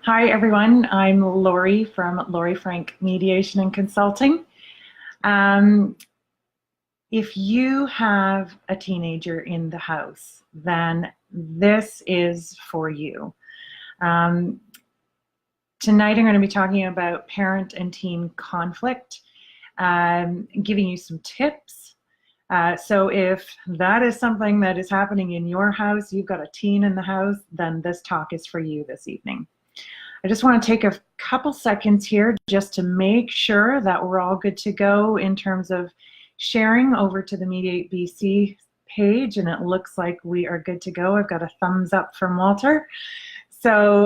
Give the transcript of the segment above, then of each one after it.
Hi, everyone. I'm Lori from Lori Frank Mediation and Consulting. Um, if you have a teenager in the house, then this is for you. Um, Tonight, I'm going to be talking about parent and teen conflict, giving you some tips. So if that is something that is happening in your house, you've got a teen in the house, then this talk is for you this evening. I just want to take a couple seconds here just to make sure that we're all good to go in terms of sharing over to the Mediate BC page, and it looks like we are good to go. I've got a thumbs up from Walter. So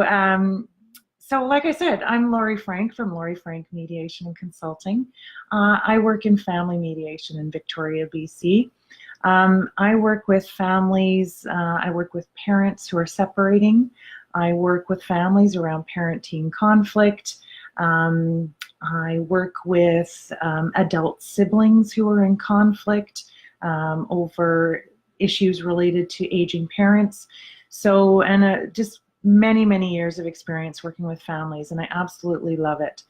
like I said, I'm Lori Frank from Lori Frank Mediation and Consulting. I work in family mediation in Victoria, BC. I work with families, I work with parents who are separating. I work with families around parent-teen conflict. I work with adult siblings who are in conflict over issues related to aging parents. So, and just many, many years of experience working with families, and I absolutely love it.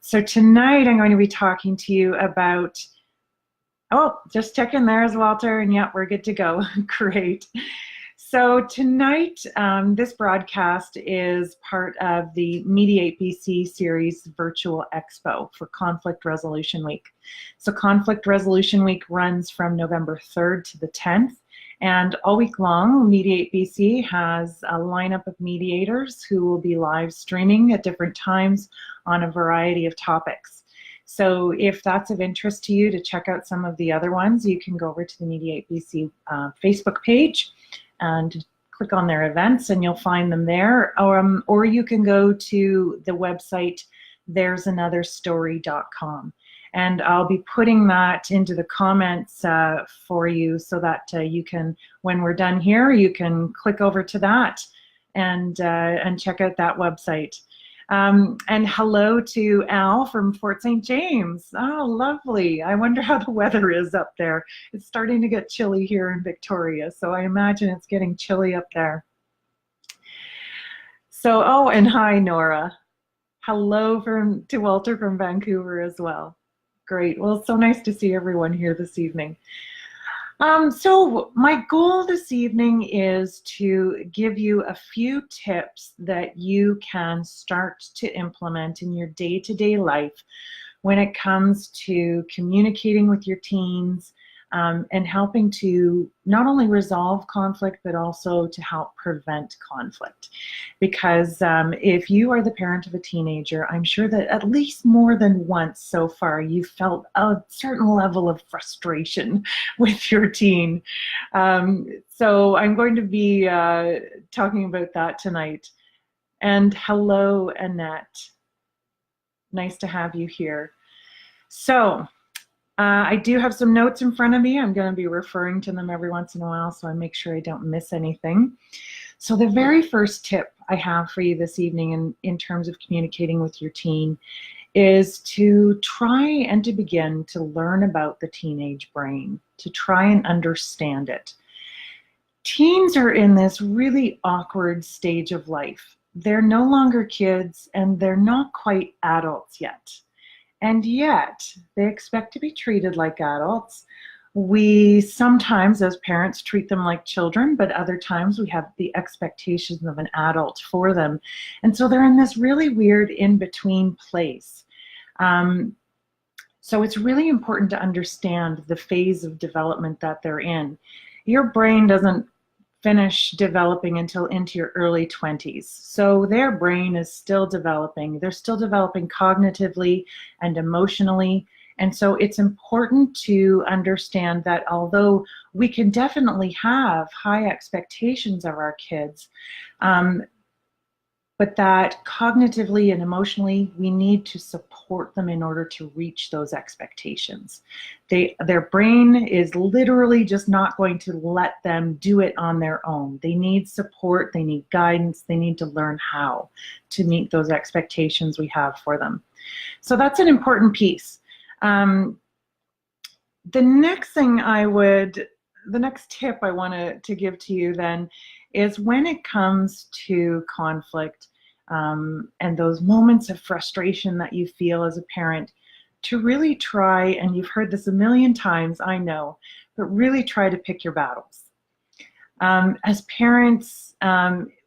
So tonight I'm going to be talking to you about, oh, just checking there's Walter, and yeah, we're good to go. Great. So tonight, this broadcast is part of the Mediate BC series virtual expo for Conflict Resolution Week. So Conflict Resolution Week runs from November 3rd to the 10th. And all week long, Mediate BC has a lineup of mediators who will be live streaming at different times on a variety of topics. So if that's of interest to you to check out some of the other ones, you can go over to the Mediate BC Facebook page and click on their events and you'll find them there. Or you can go to the website there'sanotherstory.com. And I'll be putting that into the comments for you so that you can, when we're done here, you can click over to that and check out that website. And hello to Al from Fort St. James. Oh, lovely. I wonder how the weather is up there. It's starting to get chilly here in Victoria, so I imagine it's getting chilly up there. So, oh, and hi, Nora. Hello to Walter from Vancouver as well. Great. Well, it's so nice to see everyone here this evening. So my goal this evening is to give you a few tips that you can start to implement in your day-to-day life when it comes to communicating with your teens and helping to not only resolve conflict, but also to help prevent conflict. Because if you are the parent of a teenager, I'm sure that at least more than once so far, you felt a certain level of frustration with your teen. So I'm going to be talking about that tonight. And hello, Annette. Nice to have you here. So, I do have some notes in front of me. I'm going to be referring to them every once in a while, so I make sure I don't miss anything. So the very first tip I have for you this evening in terms of communicating with your teen is to try and to begin to learn about the teenage brain, to try and understand it. Teens are in this really awkward stage of life. They're no longer kids and they're not quite adults yet. And yet, they expect to be treated like adults. We sometimes, as parents, treat them like children, but other times we have the expectations of an adult for them. And so they're in this really weird in-between place. So it's really important to understand the phase of development that they're in. Your brain doesn't finish developing until into your early 20s. So their brain is still developing. They're still developing cognitively and emotionally. And so it's important to understand that although we can definitely have high expectations of our kids, but that cognitively and emotionally, we need to support them in order to reach those expectations. Their brain is literally just not going to let them do it on their own. They need support, they need guidance, they need to learn how to meet those expectations we have for them. So that's an important piece. The next tip I want to give to you then is when it comes to conflict, and those moments of frustration that you feel as a parent, to really try, and you've heard this a million times, I know, but really try to pick your battles. As parents,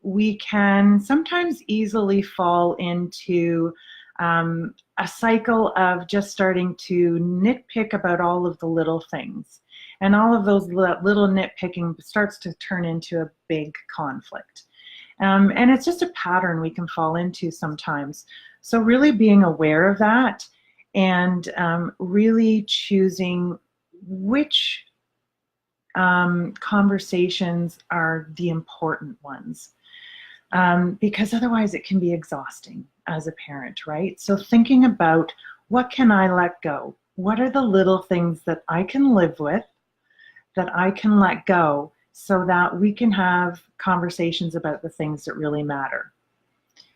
we can sometimes easily fall into a cycle of just starting to nitpick about all of the little things. And all of those little nitpicking starts to turn into a big conflict. And it's just a pattern we can fall into sometimes. So really being aware of that, and really choosing which conversations are the important ones, because otherwise it can be exhausting as a parent, right? So thinking about, what can I let go? What are the little things that I can live with, that I can let go, so that we can have conversations about the things that really matter.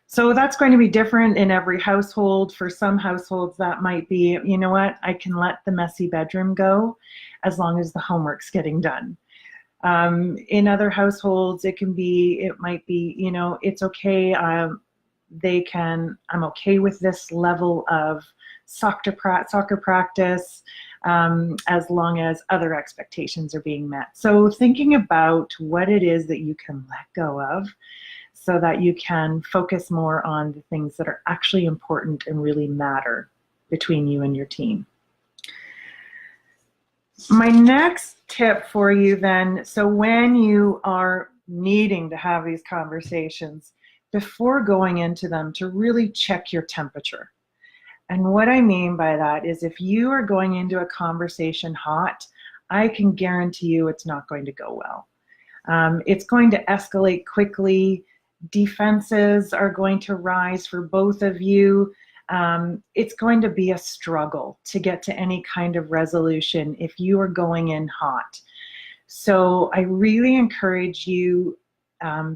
So that's going to be different in every household. For some households, that might be, you know what, I can let the messy bedroom go as long as the homework's getting done. In other households, it might be, you know, it's okay. I'm okay with this level of soccer practice, as long as other expectations are being met. So thinking about what it is that you can let go of, so that you can focus more on the things that are actually important and really matter between you and your team. My next tip for you then, so when you are needing to have these conversations, before going into them, to really check your temperature. And what I mean by that is, if you are going into a conversation hot, I can guarantee you it's not going to go well. It's going to escalate quickly. Defenses are going to rise for both of you. It's going to be a struggle to get to any kind of resolution if you are going in hot. So I really encourage you,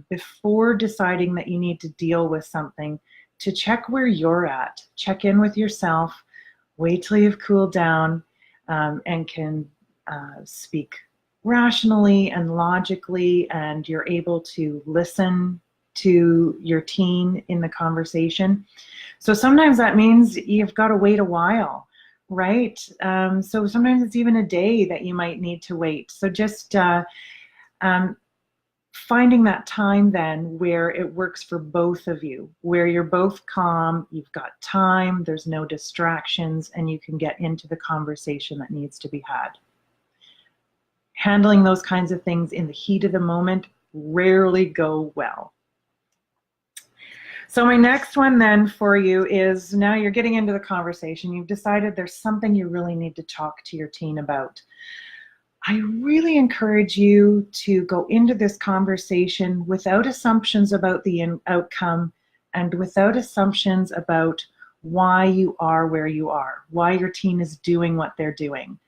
before deciding that you need to deal with something, to check where you're at. Check in with yourself, wait till you've cooled down, and can speak rationally and logically, and you're able to listen to your teen in the conversation. So sometimes that means you've got to wait a while, right? So sometimes it's even a day that you might need to wait. So just finding that time then where it works for both of you, where you're both calm, you've got time, there's no distractions, and you can get into the conversation that needs to be had. Handling those kinds of things in the heat of the moment rarely go well. So my next one then for you is, now you're getting into the conversation. You've decided there's something you really need to talk to your teen about. I really encourage you to go into this conversation without assumptions about the outcome, and without assumptions about why you are where you are, why your teen is doing what they're doing.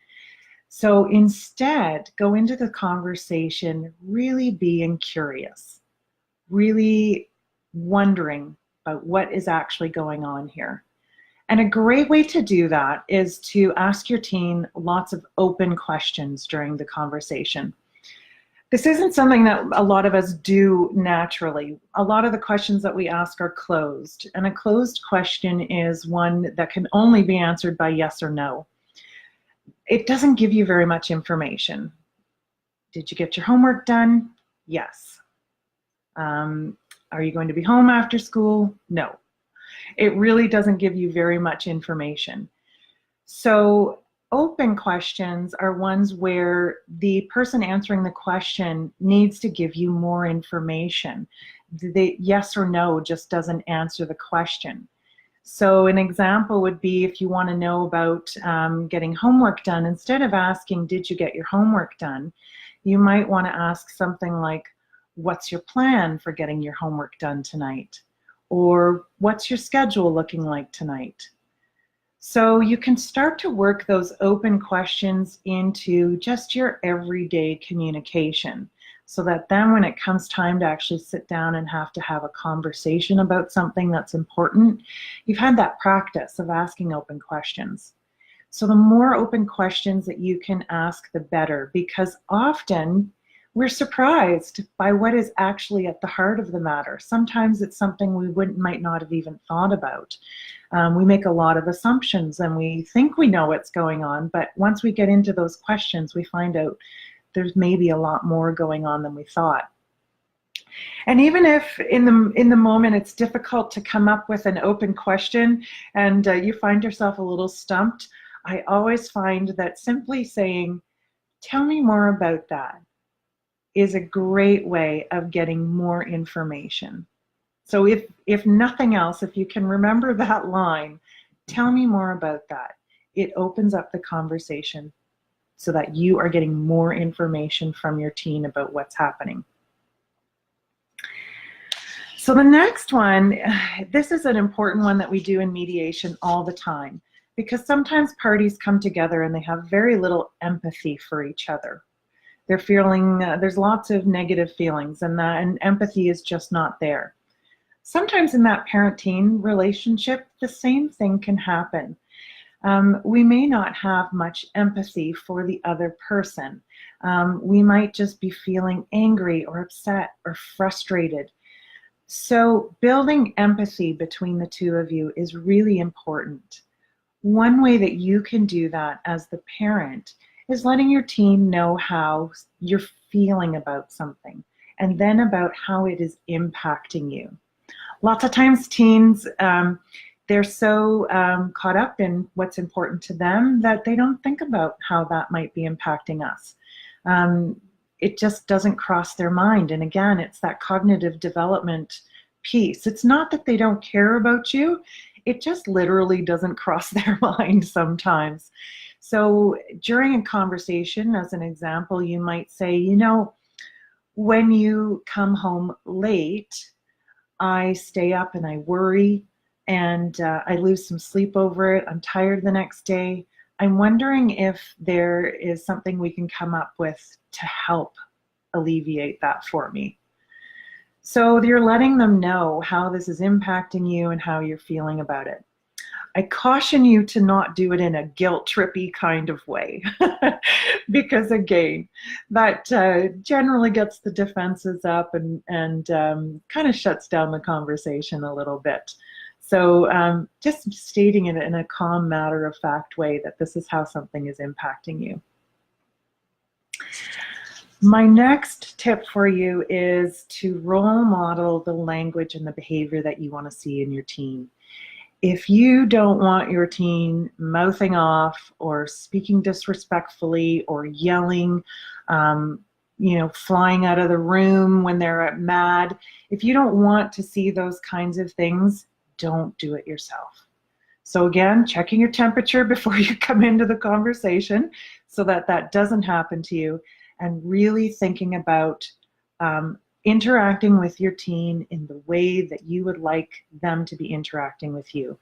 So instead, go into the conversation really being curious, really wondering about what is actually going on here. And a great way to do that is to ask your teen lots of open questions during the conversation. This isn't something that a lot of us do naturally. A lot of the questions that we ask are closed, and a closed question is one that can only be answered by yes or no. It doesn't give you very much information. Did you get your homework done? Yes. Are you going to be home after school? No. It really doesn't give you very much information. So open questions are ones where the person answering the question needs to give you more information. The yes or no just doesn't answer the question. So an example would be, if you want to know about getting homework done, instead of asking, did you get your homework done, you might want to ask something like, what's your plan for getting your homework done tonight? Or what's your schedule looking like tonight? So you can start to work those open questions into just your everyday communication, so that then when it comes time to actually sit down and have a conversation about something that's important, you've had that practice of asking open questions. So the more open questions that you can ask, the better, because often we're surprised by what is actually at the heart of the matter. Sometimes it's something we might not have even thought about. We make a lot of assumptions and we think we know what's going on, but once we get into those questions, we find out there's maybe a lot more going on than we thought. And even if in the moment it's difficult to come up with an open question and you find yourself a little stumped, I always find that simply saying, "Tell me more about that," is a great way of getting more information. So if nothing else, if you can remember that line, "Tell me more about that," it opens up the conversation so that you are getting more information from your teen about what's happening. So the next one, this is an important one that we do in mediation all the time, because sometimes parties come together and they have very little empathy for each other. They're feeling, there's lots of negative feelings, and empathy is just not there. Sometimes in that parent-teen relationship, the same thing can happen. We may not have much empathy for the other person. We might just be feeling angry or upset or frustrated. So building empathy between the two of you is really important. One way that you can do that as the parent is letting your teen know how you're feeling about something, and then about how it is impacting you. Lots of times teens, they're so caught up in what's important to them that they don't think about how that might be impacting us. It just doesn't cross their mind. And again, it's that cognitive development piece. It's not that they don't care about you, it just literally doesn't cross their mind sometimes. So during a conversation, as an example, you might say, "You know, when you come home late, I stay up and I worry, and I lose some sleep over it. I'm tired the next day. I'm wondering if there is something we can come up with to help alleviate that for me." So you're letting them know how this is impacting you and how you're feeling about it. I caution you to not do it in a guilt-trippy kind of way, because again, that generally gets the defenses up and kind of shuts down the conversation a little bit. So just stating it in a calm, matter-of-fact way that this is how something is impacting you. My next tip for you is to role model the language and the behavior that you want to see in your teen. If you don't want your teen mouthing off or speaking disrespectfully or yelling, flying out of the room when they're mad, if you don't want to see those kinds of things, don't do it yourself. So again, checking your temperature before you come into the conversation so that that doesn't happen to you, and really thinking about interacting with your teen in the way that you would like them to be interacting with you.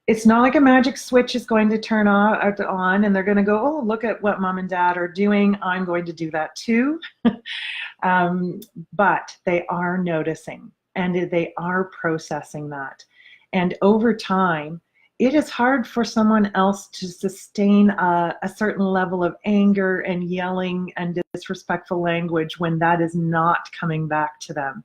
It's not like a magic switch is going to turn on and they're going to go, "Oh, look at what mom and dad are doing, I'm going to do that too." But they are noticing and they are processing that. And over time, it is hard for someone else to sustain a certain level of anger and yelling and disrespectful language when that is not coming back to them.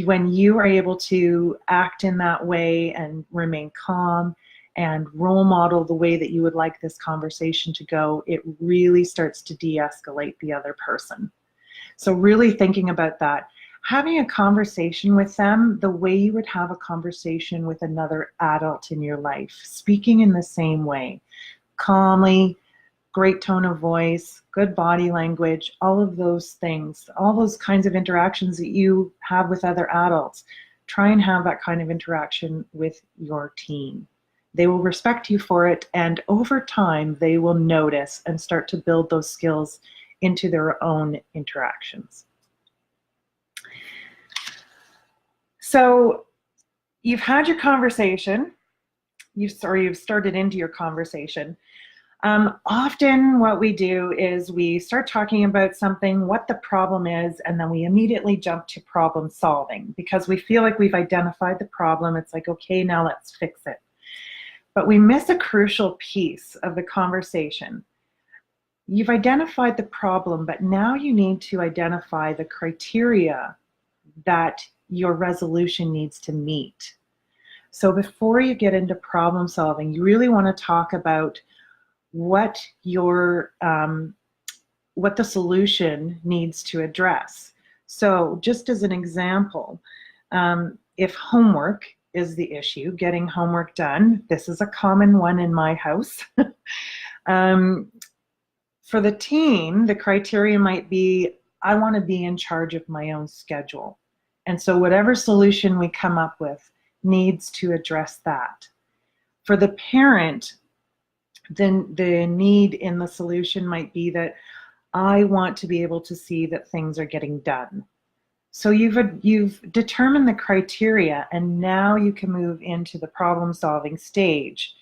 When you are able to act in that way and remain calm and role model the way that you would like this conversation to go, it really starts to de-escalate the other person. So really thinking about that. Having a conversation with them the way you would have a conversation with another adult in your life, speaking in the same way, calmly, great tone of voice, good body language, all of those things, all those kinds of interactions that you have with other adults. Try and have that kind of interaction with your teen. They will respect you for it, and over time they will notice and start to build those skills into their own interactions. So you've had your conversation, you've started into your conversation. Often what we do is we start talking about something, what the problem is, and then we immediately jump to problem solving because we feel like we've identified the problem. It's like, okay, now let's fix it. But we miss a crucial piece of the conversation. You've identified the problem, but now you need to identify the criteria that your resolution needs to meet. So before you get into problem solving, you really want to talk about what what the solution needs to address. So just as an example, if homework is the issue, getting homework done, this is a common one in my house. For the teen, the criteria might be, I want to be in charge of my own schedule. And so whatever solution we come up with needs to address that. For the parent, then the need in the solution might be that I want to be able to see that things are getting done. So you've determined the criteria, and now you can move into the problem solving stage.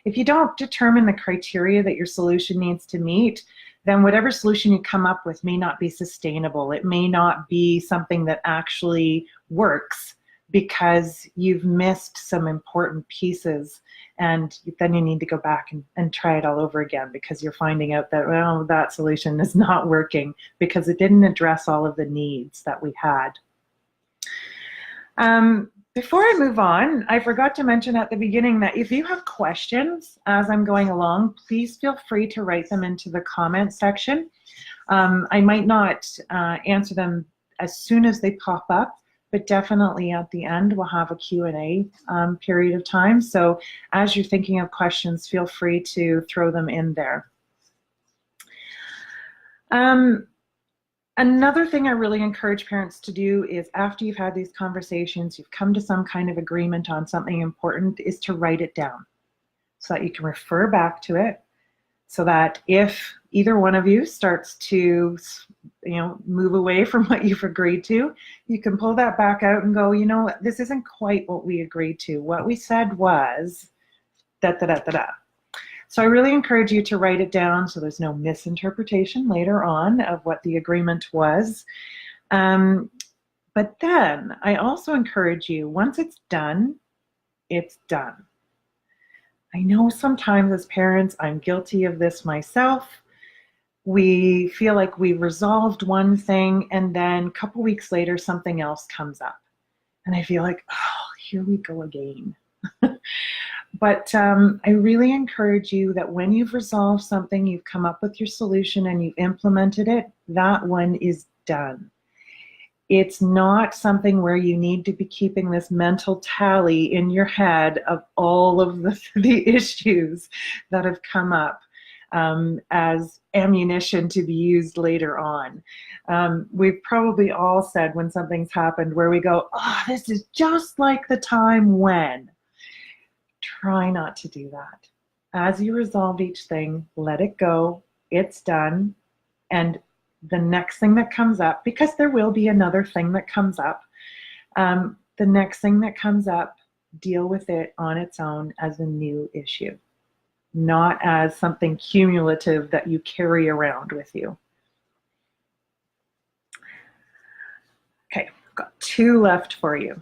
If you don't determine the criteria that your solution needs to meet, then whatever solution you come up with may not be sustainable. It may not be something that actually works because you've missed some important pieces, and then you need to go back and try it all over again because you're finding out that, well, that solution is not working because it didn't address all of the needs that we had. Before I move on, I forgot to mention at the beginning that if you have questions as I'm going along, please feel free to write them into the comment section. I might not answer them as soon as they pop up, but definitely at the end we'll have a Q&A period of time. So as you're thinking of questions, feel free to throw them in there. Another thing I really encourage parents to do is, after you've had these conversations, you've come to some kind of agreement on something important, is to write it down so that you can refer back to it, so that if either one of you starts to move away from what you've agreed to, you can pull that back out and go, this isn't quite what we agreed to. What we said was da da da da da. So I really encourage you to write it down so there's no misinterpretation later on of what the agreement was. But then I also encourage you, once it's done, it's done. I know sometimes as parents, I'm guilty of this myself. We feel like we resolved one thing, and then a couple weeks later, something else comes up. And I feel like, oh, here we go again. But I really encourage you that when you've resolved something, you've come up with your solution and you've implemented it, that one is done. It's not something where you need to be keeping this mental tally in your head of all of the issues that have come up as ammunition to be used later on. We've probably all said when something's happened where we go, oh, this is just like the time when. Try not to do that. As you resolve each thing, let it go. It's done. And the next thing that comes up, because there will be another thing that comes up, the next thing that comes up, deal with it on its own as a new issue, not as something cumulative that you carry around with you. Okay, I've got two left for you.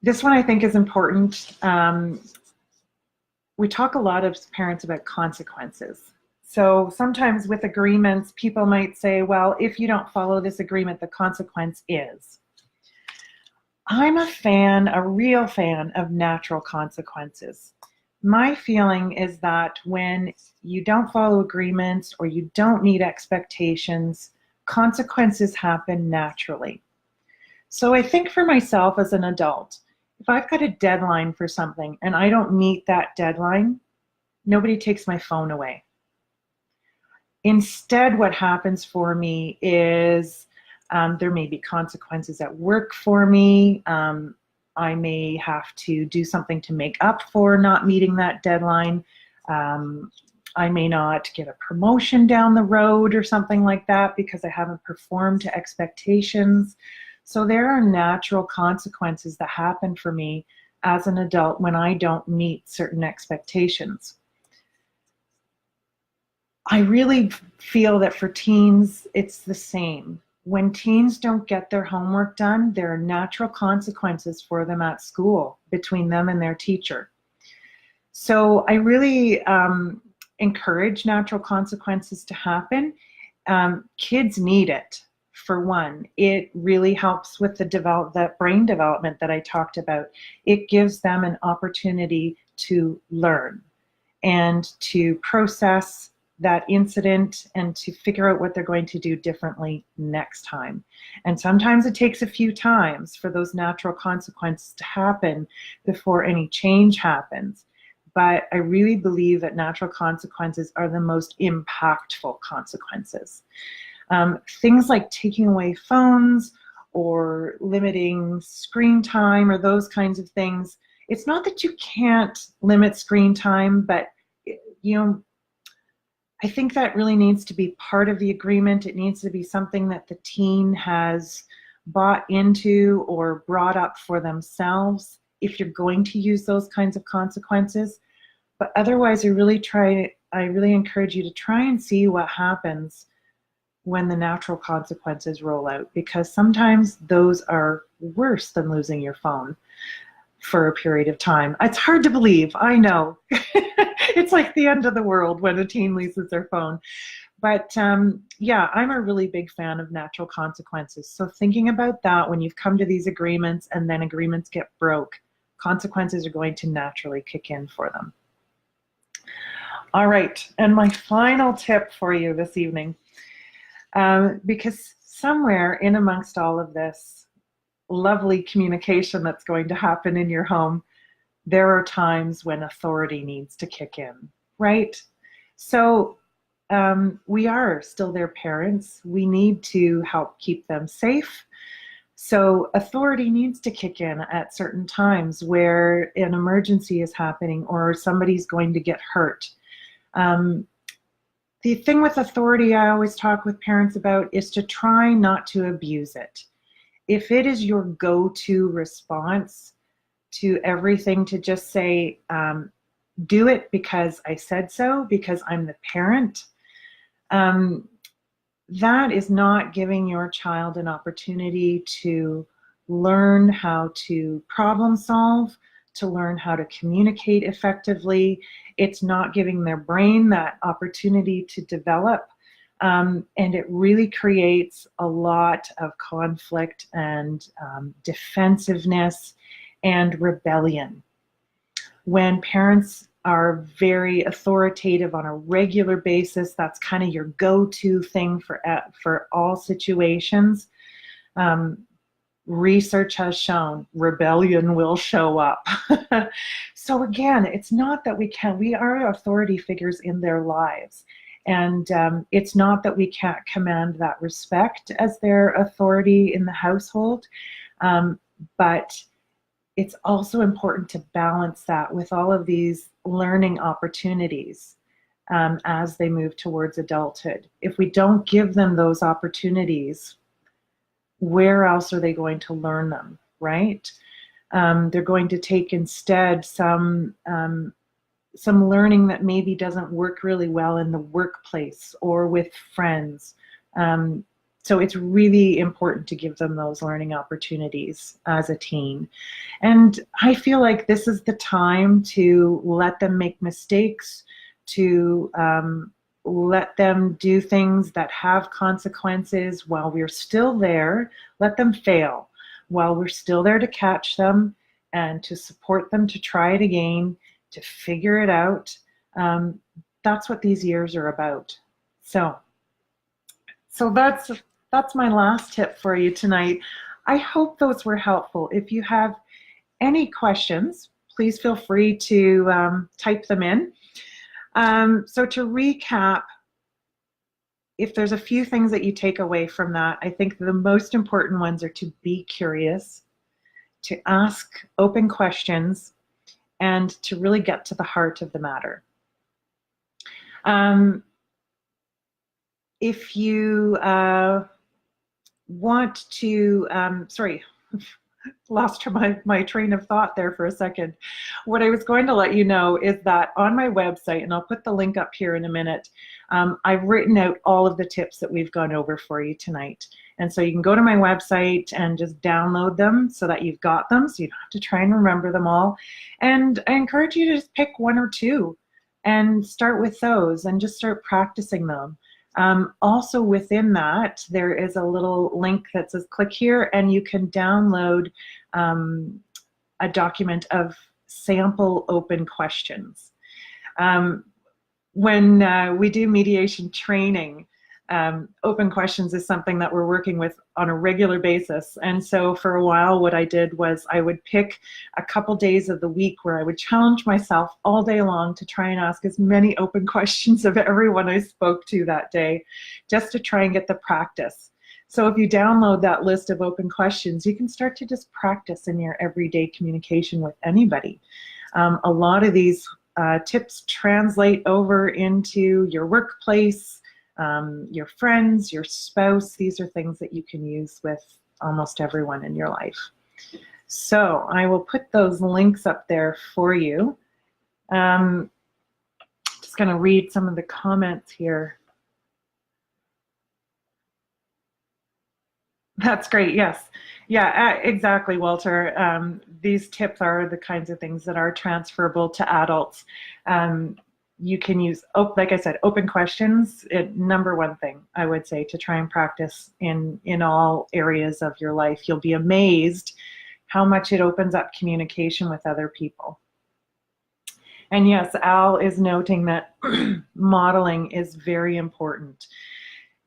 This one I think is important. We talk a lot as parents about consequences. So sometimes with agreements, people might say, well, if you don't follow this agreement, the consequence is. I'm a real fan of natural consequences. My feeling is that when you don't follow agreements or you don't meet expectations, consequences happen naturally. So I think for myself as an adult, if I've got a deadline for something and I don't meet that deadline, nobody takes my phone away. Instead, what happens for me is there may be consequences at work for me. I may have to do something to make up for not meeting that deadline. I may not get a promotion down the road or something like that because I haven't performed to expectations. So there are natural consequences that happen for me as an adult when I don't meet certain expectations. I really feel that for teens, it's the same. When teens don't get their homework done, there are natural consequences for them at school between them and their teacher. So I really encourage natural consequences to happen. Kids need it. For one, it really helps with that brain development that I talked about. It gives them an opportunity to learn and to process that incident and to figure out what they're going to do differently next time. And sometimes it takes a few times for those natural consequences to happen before any change happens. But I really believe that natural consequences are the most impactful consequences. Things like taking away phones or limiting screen time or those kinds of things. It's not that you can't limit screen time, but I think that really needs to be part of the agreement. It needs to be something that the teen has bought into or brought up for themselves if you're going to use those kinds of consequences. But otherwise, I really encourage you to try and see what happens when the natural consequences roll out, because sometimes those are worse than losing your phone for a period of time. It's hard to believe, I know. It's like the end of the world when a teen loses their phone. But yeah, I'm a really big fan of natural consequences. So thinking about that when you've come to these agreements and then agreements get broke, consequences are going to naturally kick in for them. All right, and my final tip for you this evening, because somewhere in amongst all of this lovely communication that's going to happen in your home, there are times when authority needs to kick in, right? So we are still their parents. We need to help keep them safe. So authority needs to kick in at certain times where an emergency is happening or somebody's going to get hurt. The thing with authority I always talk with parents about is to try not to abuse it. If it is your go-to response to everything to just say, do it because I said so, because I'm the parent, that is not giving your child an opportunity to learn how to problem solve, to learn how to communicate effectively. It's not giving their brain that opportunity to develop. And it really creates a lot of conflict and defensiveness and rebellion. When parents are very authoritative on a regular basis, that's kind of your go-to thing for all situations. Research has shown rebellion will show up. So again, it's not that we are authority figures in their lives. And it's not that we can't command that respect as their authority in the household, but it's also important to balance that with all of these learning opportunities as they move towards adulthood. If we don't give them those opportunities, where else are they going to learn them, right? They're going to take instead some learning that maybe doesn't work really well in the workplace or with friends. So it's really important to give them those learning opportunities as a teen. And I feel like this is the time to let them make mistakes, to let them do things that have consequences while we're still there. Let them fail while we're still there to catch them and to support them to try it again, to figure it out. That's what these years are about. So that's my last tip for you tonight. I hope those were helpful. If you have any questions, please feel free to type them in. So to recap, if there's a few things that you take away from that, I think the most important ones are to be curious, to ask open questions, and to really get to the heart of the matter. If you want to, sorry, lost my train of thought there for a second. What I was going to let you know is that on my website, and I'll put the link up here in a minute, I've written out all of the tips that we've gone over for you tonight. And so you can go to my website and just download them so that you've got them, so you don't have to try and remember them all. And I encourage you to just pick one or two and start with those and just start practicing them. Also within that, there is a little link that says click here, and you can download a document of sample open questions. When we do mediation training, open questions is something that we're working with on a regular basis. And so for a while, what I did was I would pick a couple days of the week where I would challenge myself all day long to try and ask as many open questions of everyone I spoke to that day, just to try and get the practice. So if you download that list of open questions, you can start to just practice in your everyday communication with anybody. A lot of these tips translate over into your workplace, your friends, your spouse. These are things that you can use with almost everyone in your life. So I will put those links up there for you. Just going to read some of the comments here. That's great. Yes. Yeah, exactly, Walter. These tips are the kinds of things that are transferable to adults. You can use, like I said, open questions. Number one thing I would say to try and practice in all areas of your life. You'll be amazed how much it opens up communication with other people. And yes, Al is noting that modeling is very important.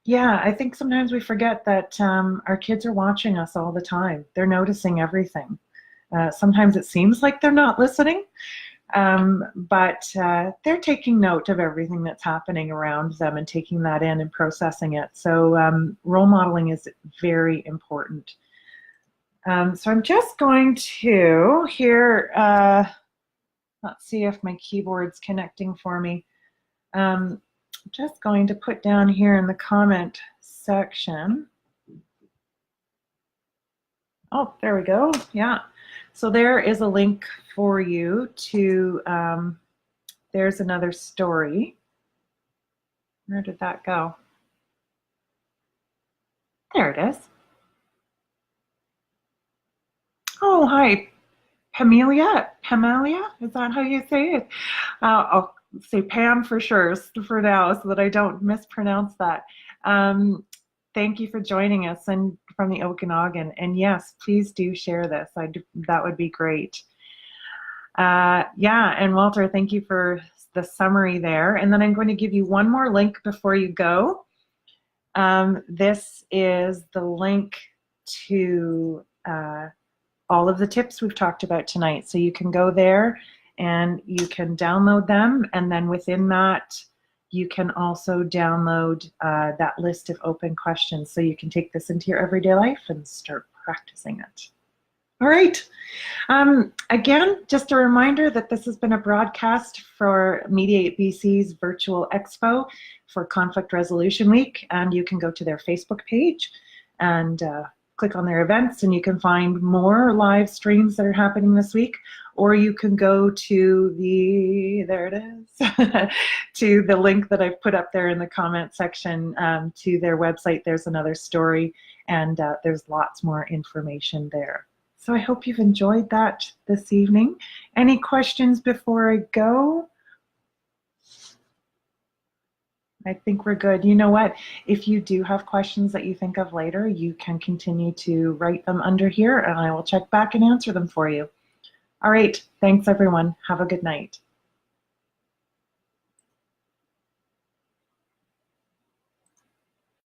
Yeah, I think sometimes we forget that our kids are watching us all the time. They're noticing everything. Sometimes it seems like they're not listening, but they're taking note of everything that's happening around them and taking that in and processing it. So role modeling is very important. So I'm just going to here, let's see if my keyboard's connecting for me. I'm just going to put down here in the comment section. Oh, there we go. Yeah. So there is a link for you to, there's another story. Where did that go? There it is. Oh, hi. Pamelia? Is that how you say it? I'll say Pam for sure for now so that I don't mispronounce that. Thank you for joining us and from the Okanagan. And yes, please do share this. That would be great. Yeah, and Walter, thank you for the summary there. And then I'm going to give you one more link before you go. This is the link to all of the tips we've talked about tonight. So you can go there and you can download them. And then within that, you can also download that list of open questions. So you can take this into your everyday life and start practicing it. All right. Again, just a reminder that this has been a broadcast for Mediate BC's virtual expo for Conflict Resolution Week. And you can go to their Facebook page and click on their events, and you can find more live streams that are happening this week, or you can go to there it is, to the link that I've put up there in the comment section to their website. There's another story, and there's lots more information there. So I hope you've enjoyed that this evening. Any questions before I go? I think we're good. You know what? If you do have questions that you think of later, you can continue to write them under here and I will check back and answer them for you. All right. Thanks, everyone. Have a good night.